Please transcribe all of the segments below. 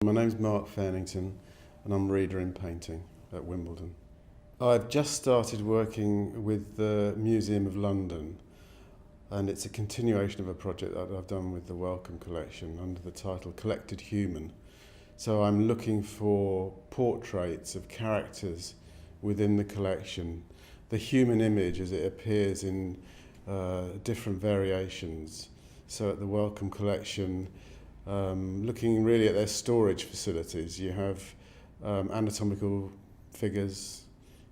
My name's Mark Fairnington and I'm reader in painting at Wimbledon. I've just started working with the Museum of London, and it's a continuation of a project that I've done with the Wellcome collection under the title Collected Human. So I'm looking for portraits of characters within the collection, the human image as it appears in different variations. So at the Wellcome collection, looking really at their storage facilities, you have anatomical figures,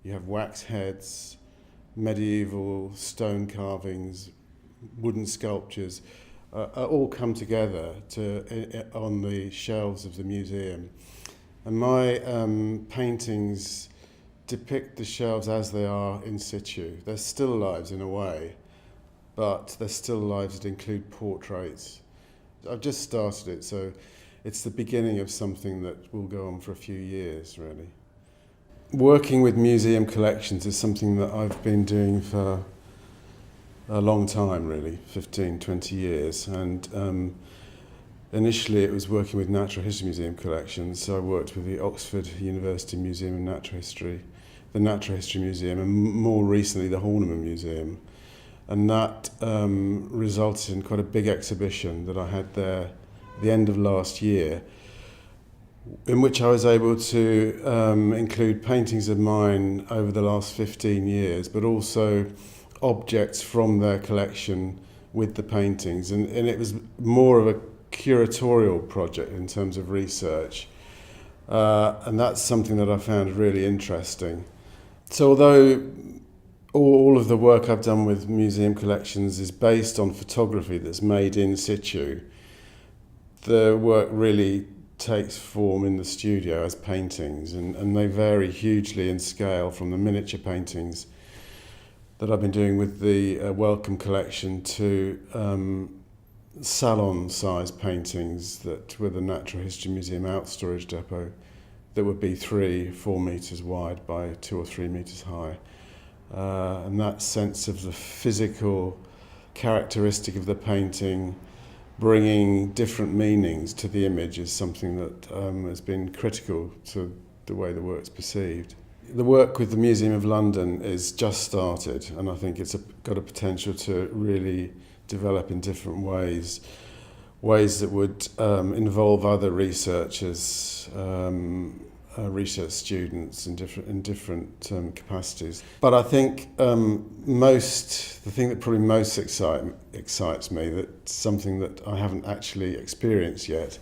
you have wax heads, medieval stone carvings, wooden sculptures, all come together on the shelves of the museum. And my paintings depict the shelves as they are in situ. They're still lives in a way, but they're still lives that include portraits. I've just started it, so it's the beginning of something that will go on for a few years, really. Working with museum collections is something that I've been doing for a long time, really, 15, 20 years. And initially it was working with Natural History Museum collections, so I worked with the Oxford University Museum of Natural History, the Natural History Museum, and more recently the Horniman Museum. And that resulted in quite a big exhibition that I had there at the end of last year, in which I was able to include paintings of mine over the last 15 years, but also objects from their collection with the paintings. And it was more of a curatorial project in terms of research. And that's something that I found really interesting. So although all of the work I've done with museum collections is based on photography that's made in situ, the work really takes form in the studio as paintings, and they vary hugely in scale from the miniature paintings that I've been doing with the Wellcome collection to salon-sized paintings that were the Natural History Museum out storage depot that would be 3-4 metres wide by 2 or 3 metres high. And that sense of the physical characteristic of the painting bringing different meanings to the image is something that has been critical to the way the work's perceived. The work with the Museum of London is just started, and I think it's got a potential to really develop in different ways that would involve other researchers, research students in different capacities. But I think the thing that probably most excites me, that's something that I haven't actually experienced yet,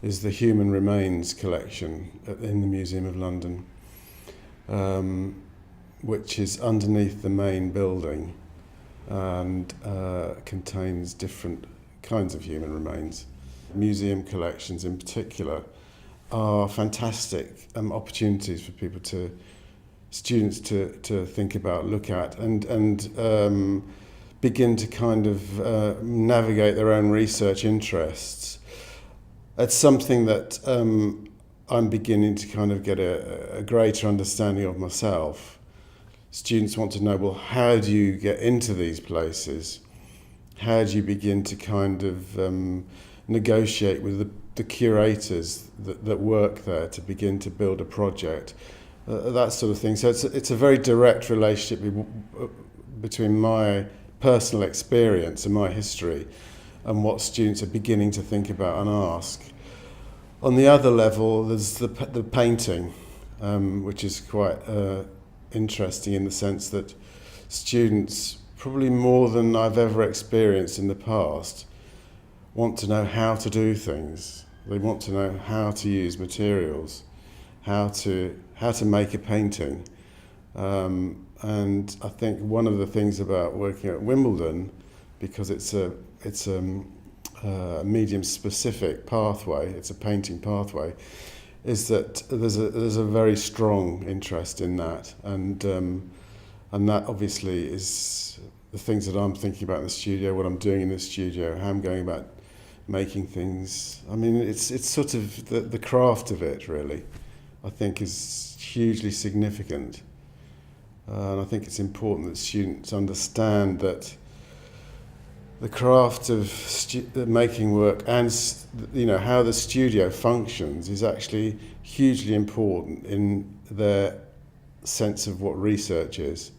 is the human remains collection in the Museum of London, which is underneath the main building and contains different kinds of human remains. Museum collections in particular are fantastic opportunities for students to think about, look at, and begin to kind of navigate their own research interests. It's something that I'm beginning to kind of get a greater understanding of myself. Students want to know, well, how do you get into these places? How do you begin to kind of negotiate with the curators that work there to begin to build a project, that sort of thing. So it's a very direct relationship between my personal experience and my history and what students are beginning to think about and ask. On the other level, there's the painting, which is quite interesting in the sense that students, probably more than I've ever experienced in the past, want to know how to do things. They want to know how to use materials, how to make a painting. And I think one of the things about working at Wimbledon, because it's a medium-specific pathway, it's a painting pathway, is that there's a very strong interest in that, and that obviously is the things that I'm thinking about in the studio, what I'm doing in the studio, how I'm going about making things. I mean, it's sort of the craft of it, really, I think is hugely significant. And I think it's important that students understand that the craft of making work and how the studio functions is actually hugely important in their sense of what research is.